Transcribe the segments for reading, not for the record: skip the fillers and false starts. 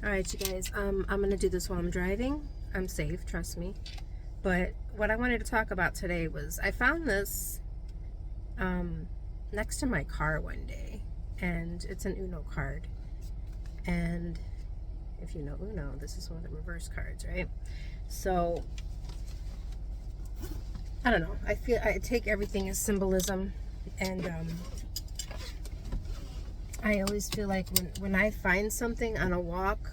All right, you guys. I'm gonna do this while I'm driving. I'm safe, trust me. But what I wanted to talk about today was I found this next to my car one day, and it's an Uno card. And if you know Uno, this is one of the reverse cards, right? So I don't know. I feel I take everything as symbolism, and I always feel like when I find something on a walk,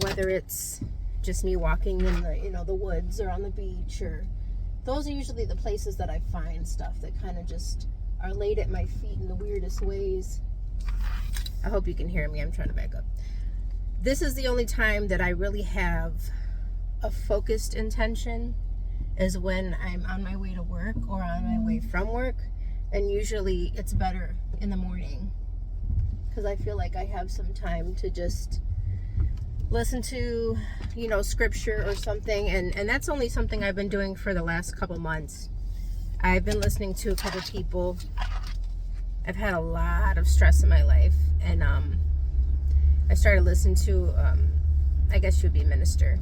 whether it's just me walking in the woods or on the beach, or those are usually the places that I find stuff that kind of just are laid at my feet in the weirdest ways. I hope you can hear me. I'm trying to back up. This is the only time that I really have a focused intention, is when I'm on my way to work or on my way from work. And usually it's better in the morning because I feel like I have some time to just listen to, scripture or something. And that's only something I've been doing for the last couple months. I've been listening to a couple people. I've had a lot of stress in my life, and I started listening to, I guess you would be a minister.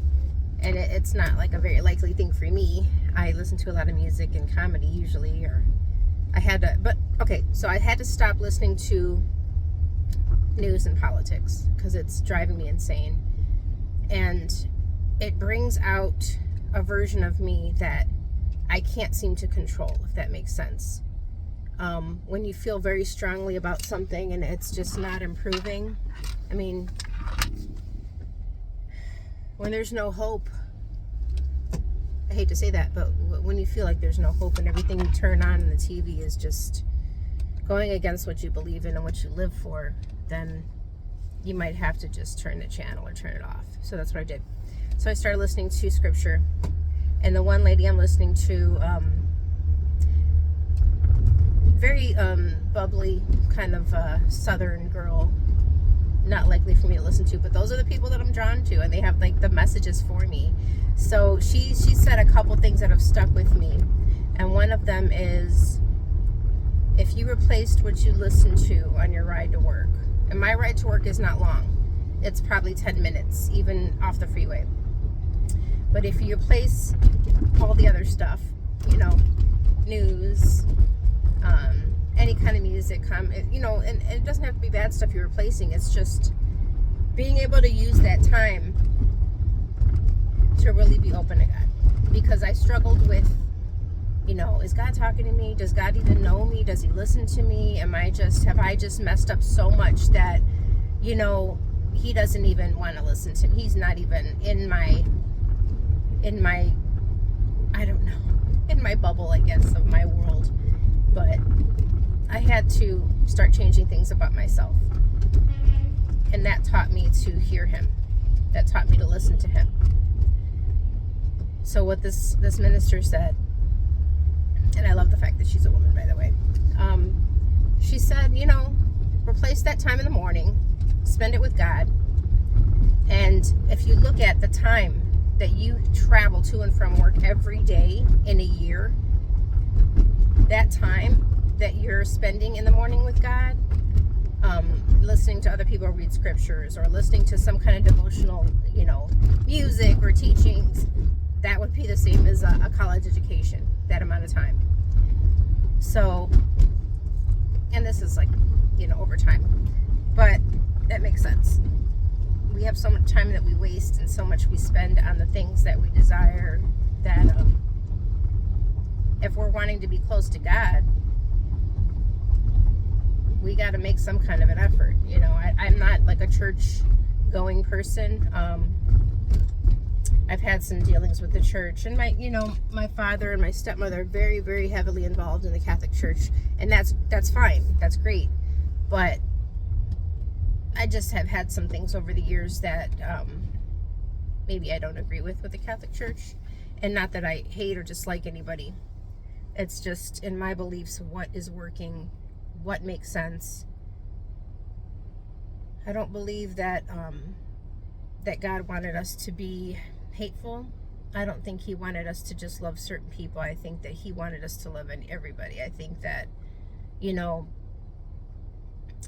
And it's not like a very likely thing for me. I listen to a lot of music and comedy usually, or I had to stop listening to news and politics because it's driving me insane. And it brings out a version of me that I can't seem to control, if that makes sense. When you feel very strongly about something and it's just not improving, I mean, when there's no hope, I hate to say that, but when you feel like there's no hope and everything you turn on in the TV is just going against what you believe in and what you live for, then you might have to just turn the channel or turn it off. So that's what I did. So I started listening to scripture, and the one lady I'm listening to, very bubbly, kind of southern girl, not likely for me to listen to, but those are the people that I'm drawn to, and they have like the messages for me. So she said a couple things that have stuck with me, and one of them is, if you replaced what you listen to on your ride to work, and my ride to work is not long, it's probably 10 minutes even off the freeway, but if you replace all the other stuff, news, any kind of music, and it doesn't have to be bad stuff you're replacing. It's just being able to use that time to really be open to God, because I struggled with, is God talking to me? Does God even know me? Does he listen to me? Have I just messed up so much that, he doesn't even want to listen to me? He's not even in my, I don't know, in my bubble, I guess, of my world. But I had to start changing things about myself. And that taught me to hear him. That taught me to listen to him. So what this minister said, and I love the fact that she's a woman, by the way. She said, replace that time in the morning, spend it with God. And if you look at the time that you travel to and from work every day in a year, that time that you're spending in the morning with God, listening to other people read scriptures or listening to some kind of devotional, music or teachings, that would be the same as a college education, that amount of time. So, and this is like, over time, but that makes sense. We have so much time that we waste and so much we spend on the things that we desire, that if we're wanting to be close to God, we got to make some kind of an effort. I'm not like a church going person. I've had some dealings with the church, and my father and my stepmother are very, very heavily involved in the Catholic Church, and that's fine. That's great. But I just have had some things over the years that maybe I don't agree with the Catholic Church. And not that I hate or dislike anybody. It's just in my beliefs, what is working, what makes sense. I don't believe that that God wanted us to be hateful. I don't think he wanted us to just love certain people. I think that he wanted us to love everybody. I think that,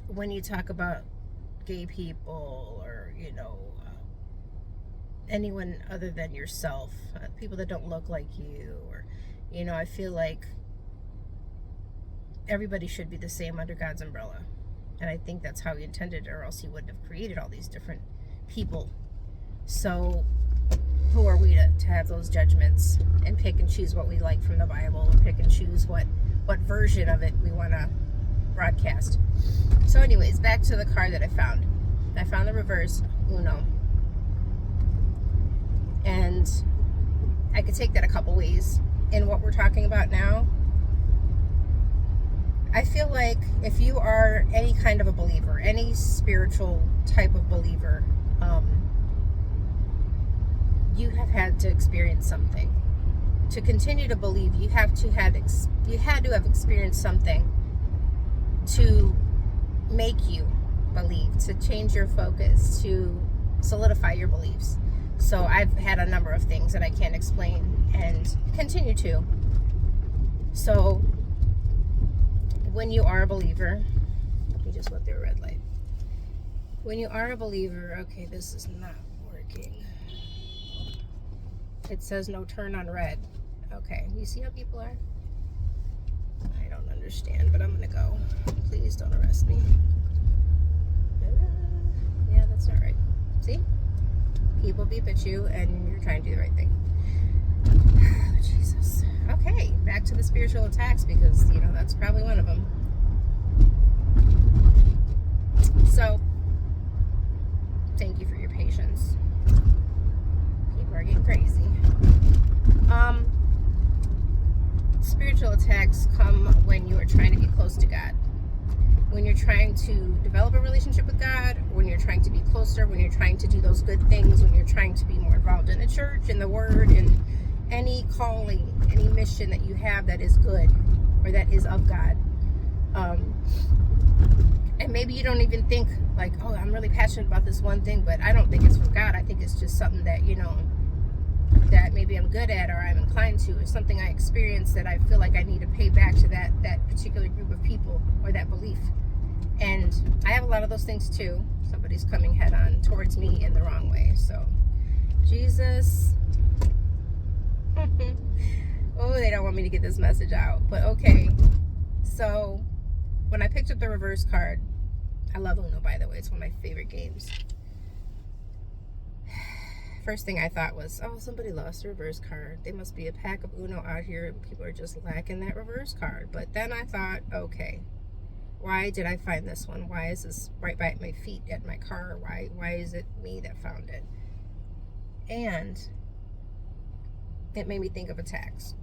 when you talk about gay people or, anyone other than yourself, people that don't look like you, or, I feel like everybody should be the same under God's umbrella. And I think that's how he intended it, or else he wouldn't have created all these different people. So who are we to have those judgments and pick and choose what we like from the Bible, or pick and choose what version of it we want to broadcast? So anyways, back to the card that I found. I found the reverse Uno. And I could take that a couple ways. In what we're talking about now, I feel like if you are any kind of a believer, any spiritual type of believer, you have had to experience something. To continue to believe, you had to have experienced something to make you believe, to change your focus, to solidify your beliefs. So I've had a number of things that I can't explain and continue to. So when you are a believer, let me just went through a red light. When you are a believer, okay, this is not working. It says no turn on red. Okay, you see how people are? I don't understand, but I'm gonna go. Please don't arrest me. Yeah, that's not right. See? People beep at you and you're trying to do the right thing. Oh, Jesus. Okay, back to the spiritual attacks, because, that's probably one of them. So, thank you for your patience. People are getting crazy. Spiritual attacks come when you are trying to get close to God. When you're trying to develop a relationship with God, when you're trying to be closer, when you're trying to do those good things, when you're trying to be more involved in the church, in the Word, in any calling, any mission that you have that is good or that is of God. And maybe you don't even think like, oh, I'm really passionate about this one thing, but I don't think it's from God. I think it's just something that, that maybe I'm good at, or I'm inclined to, or something I experienced that I feel like I need to pay back to that particular group of people, or that belief. And I have a lot of those things too. Somebody's coming head on towards me in the wrong way. So, Jesus. Oh, they don't want me to get this message out. But okay. So, when I picked up the reverse card, I love Uno, by the way. It's one of my favorite games. First thing I thought was, oh, somebody lost a reverse card. They must be a pack of Uno out here, and people are just lacking that reverse card. But then I thought, okay, why did I find this one? Why is this right by my feet at my car? Why is it me that found it? And it made me think of attacks.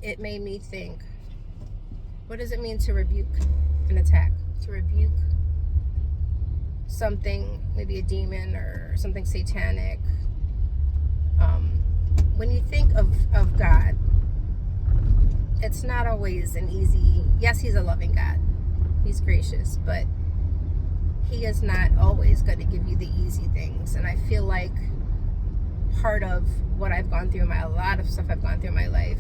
It made me think, what does it mean to rebuke an attack? To rebuke something, maybe a demon or something satanic. When you think of God, it's not always an easy, yes, he's a loving God. He's gracious, but he is not always going to give you the easy things. And I feel like part of what I've gone through a lot of stuff I've gone through in my life,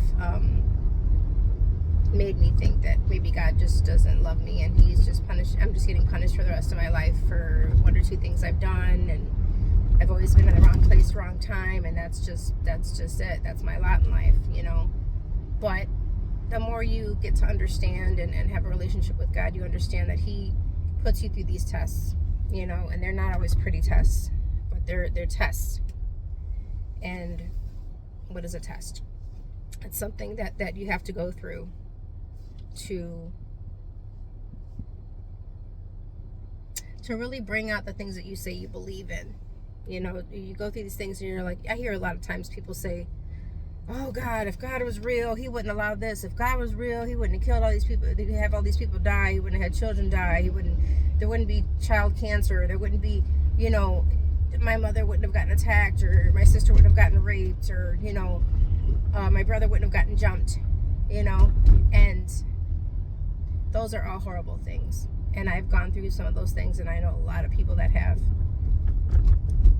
made me think that maybe God just doesn't love me, and he's just punished. I'm just getting punished for the rest of my life for one or two things I've done, and I've always been in the wrong place, wrong time, and that's just it. That's my lot in life, But the more you get to understand and have a relationship with God, you understand that he puts you through these tests, and they're not always pretty tests, but they're tests. And what is a test? It's something that you have to go through to really bring out the things that you say you believe in. You go through these things and you're like, I hear a lot of times people say, oh God, if God was real, he wouldn't allow this. If God was real, he wouldn't have killed all these people. He'd have all these people die. He wouldn't have had children die. There wouldn't be child cancer. There wouldn't be, my mother wouldn't have gotten attacked, or my sister wouldn't have gotten raped, or, my brother wouldn't have gotten jumped, and those are all horrible things. And I've gone through some of those things, and I know a lot of people that have,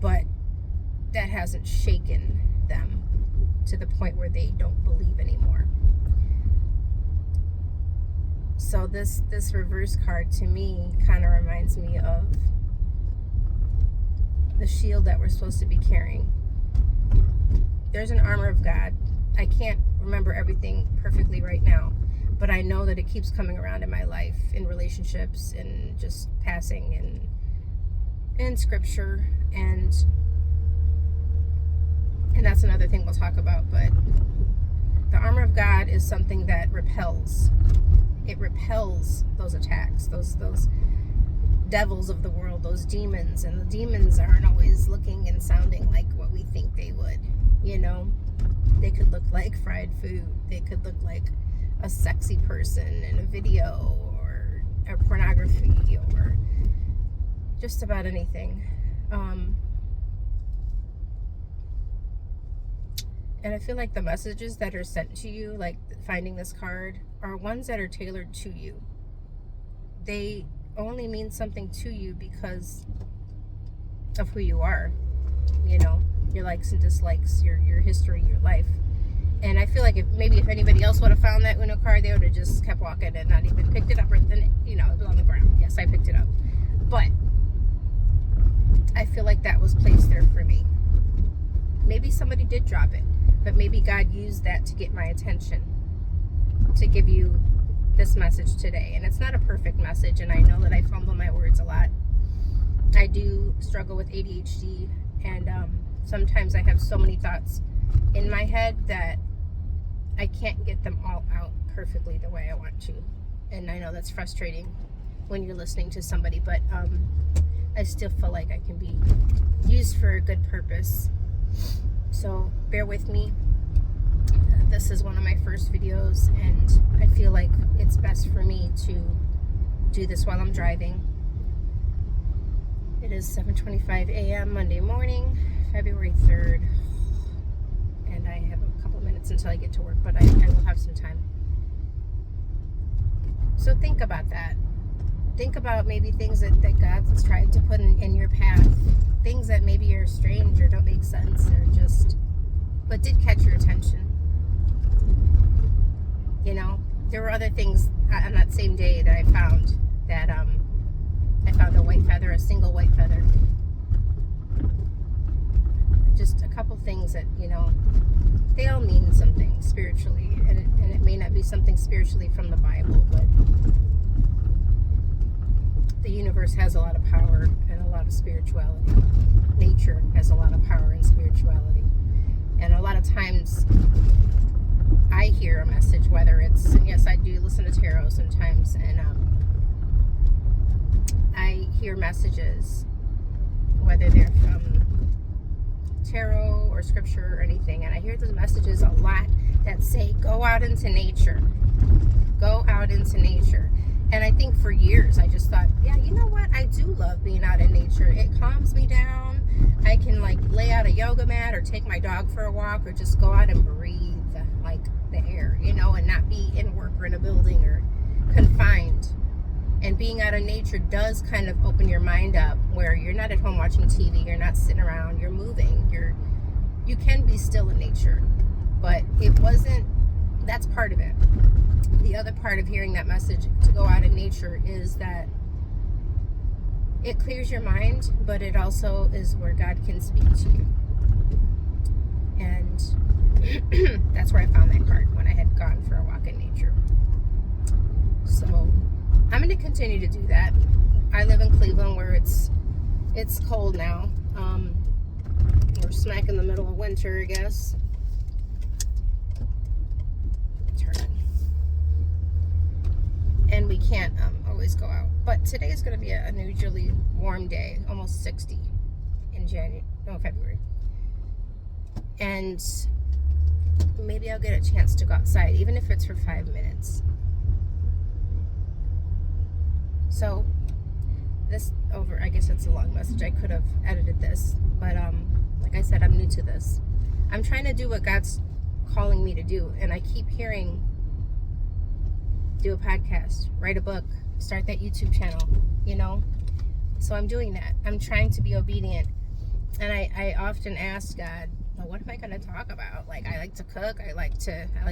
but that hasn't shaken them to the point where they don't believe anymore. So this reverse card to me kind of reminds me of the shield that we're supposed to be carrying. There's an armor of God. I can't remember everything perfectly right now, but I know that it keeps coming around in my life, in relationships, and just passing, and in scripture, and that's another thing we'll talk about. But the armor of God is something that repels. It repels those attacks, those devils of the world, those demons. And the demons aren't always looking and sounding like what we think they would. You know, they could look like fried food. They could look like a sexy person in a video, or pornography, or just about anything. And I feel like the messages that are sent to you, like finding this card, are ones that are tailored to you. They only mean something to you because of who you are, you know, your likes and dislikes, your history, your life. And I feel like if anybody else would have found that Uno card, they would have just kept walking and not even picked it up, or then, you know, it was on the ground. Yes, I picked it up. But I feel like that was placed there for me. Maybe somebody did drop it, but maybe God used that to get my attention, to give you this message today. And it's not a perfect message, and I know that I fumble my words a lot. I do struggle with ADHD, and sometimes I have so many thoughts in my head that I can't get them all out perfectly the way I want to. And I know that's frustrating when you're listening to somebody, but I still feel like I can be used for a good purpose. So bear with me. This is one of my first videos, and I feel like it's best for me to do this while I'm driving. It is 7:25 a.m. Monday morning, February 3rd, and I have a couple minutes until I get to work, but I will have some time. So think about that. Think about maybe things that God's tried to put in your path, things that maybe are strange or don't make sense, or just, but did catch your attention. You know, there were other things on that same day that I found that I found a white feather, a single white feather. Just a couple things that, you know, they all mean something spiritually, and it may not be something spiritually from the Bible, but the universe has a lot of power and a lot of spirituality. Nature has a lot of power and spirituality. And a lot of times I hear a message, whether it's, and yes, I do listen to tarot sometimes, and I hear messages, whether they're from tarot or scripture or anything, and I hear those messages a lot that say, go out into nature. Go out into nature. And I think for years I just thought, yeah, you know what? I do love being out in nature. It calms me down. I can like lay out a yoga mat, or take my dog for a walk, or just go out and breathe like the air, you know, and not be in work or in a building or confined. And being out in nature does kind of open your mind up, where you're not at home watching TV, you're not sitting around, you're moving, you can be still in nature. But it wasn't, that's part of it. The other part of hearing that message to go out in nature is that it clears your mind, but it also is where God can speak to you. And that's where I found that card, when I had gone for a walk in nature. So I'm going to continue to do that. I live in Cleveland, where it's cold now. We're smack in the middle of winter, I guess. And we can't always go out. But today is going to be an unusually warm day, almost 60 in February. And maybe I'll get a chance to go outside, even if it's for 5 minutes. So I guess it's a long message. I could have edited this, but like I said, I'm new to this. I'm trying to do what God's calling me to do, and I keep hearing, do a podcast, write a book, start that YouTube channel, you know? So I'm doing that. I'm trying to be obedient. And I often ask God, well, what am I going to talk about? Like, I like to cook, I like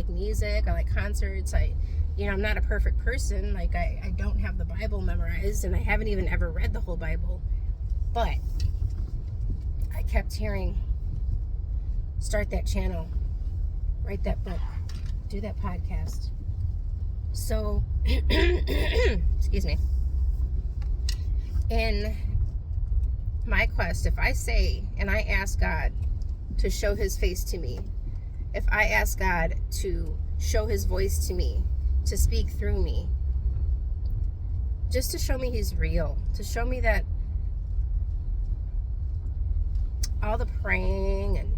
music, I like concerts. I'm not a perfect person. Like, I don't have the Bible memorized, and I haven't even ever read the whole Bible. But kept hearing, start that channel, write that book, do that podcast. So, excuse me. In my quest, if I say and I ask God to show his face to me, if I ask God to show his voice to me, to speak through me, just to show me he's real, to show me that all the praying and,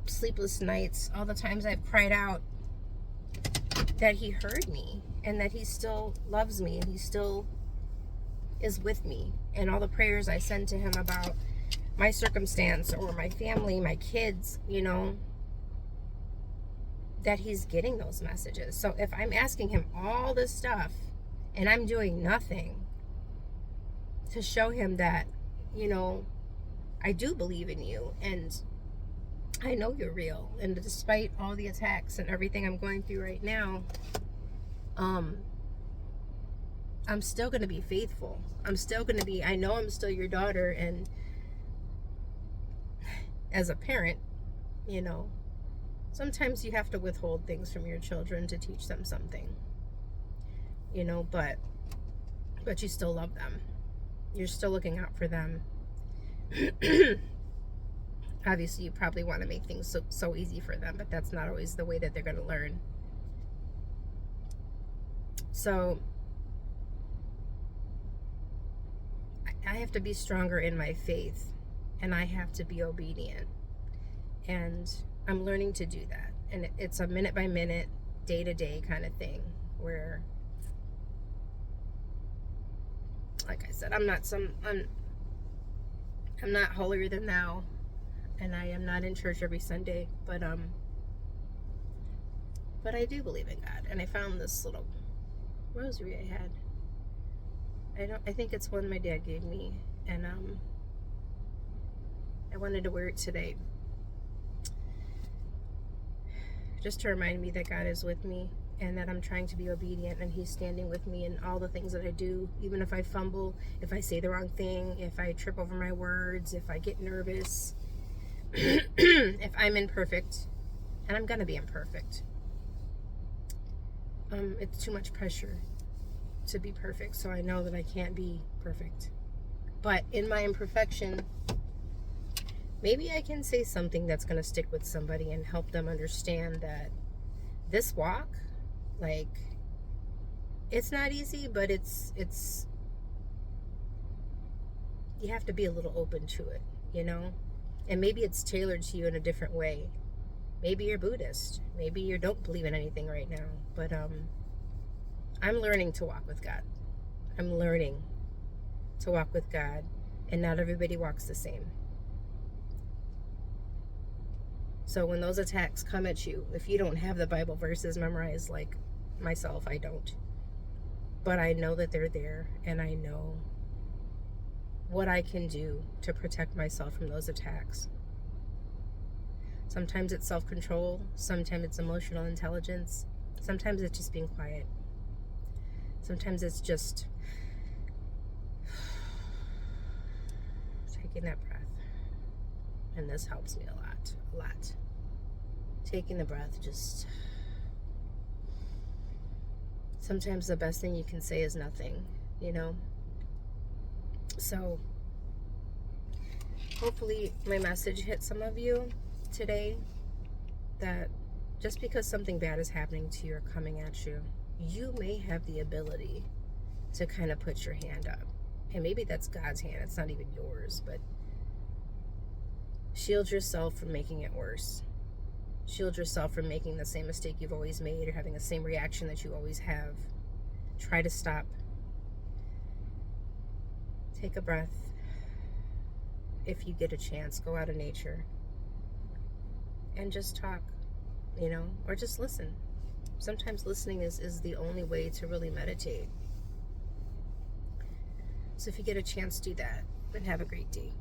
sleepless nights, all the times I've cried out, that he heard me and that he still loves me and he still is with me. And all the prayers I send to him about my circumstance or my family, my kids, that he's getting those messages. So if I'm asking him all this stuff and I'm doing nothing to show him that, I do believe in you and I know you're real, and despite all the attacks and everything I'm going through right now, I'm still going to be faithful. I'm still going to be, I know I'm still your daughter, and as a parent, sometimes you have to withhold things from your children to teach them something, but you still love them. You're still looking out for them. Obviously, you probably want to make things so easy for them, but that's not always the way that they're going to learn. So I have to be stronger in my faith, and I have to be obedient. And I'm learning to do that. And it's a minute by minute, day to day kind of thing where, like I said, I'm not holier than thou, and I am not in church every Sunday, but I do believe in God. And I found this little rosary I had. I think it's one my dad gave me, and I wanted to wear it today, just to remind me that God is with me and that I'm trying to be obedient, and he's standing with me in all the things that I do, even if I fumble, if I say the wrong thing, if I trip over my words, if I get nervous, if I'm imperfect, and I'm gonna be imperfect. It's too much pressure to be perfect, so I know that I can't be perfect. But in my imperfection, maybe I can say something that's going to stick with somebody and help them understand that this walk, it's not easy, but it's you have to be a little open to it, and maybe it's tailored to you in a different way. Maybe you're Buddhist, maybe you don't believe in anything right now, but I'm learning to walk with God. I'm learning to walk with God, and not everybody walks the same. So when those attacks come at you, if you don't have the Bible verses memorized like myself, I don't. But I know that they're there, and I know what I can do to protect myself from those attacks. Sometimes it's self-control, sometimes it's emotional intelligence, sometimes it's just being quiet. Sometimes it's just taking that breath. And this helps me a lot. Taking the breath, just sometimes the best thing you can say is nothing, So hopefully my message hit some of you today, that just because something bad is happening to you or coming at you, you may have the ability to kind of put your hand up. And maybe that's God's hand, it's not even yours, but shield yourself from making it worse. Shield yourself from making the same mistake you've always made or having the same reaction that you always have. Try to stop. Take a breath. If you get a chance, go out in nature and just talk, or just listen. Sometimes listening is the only way to really meditate. So if you get a chance, do that, and have a great day.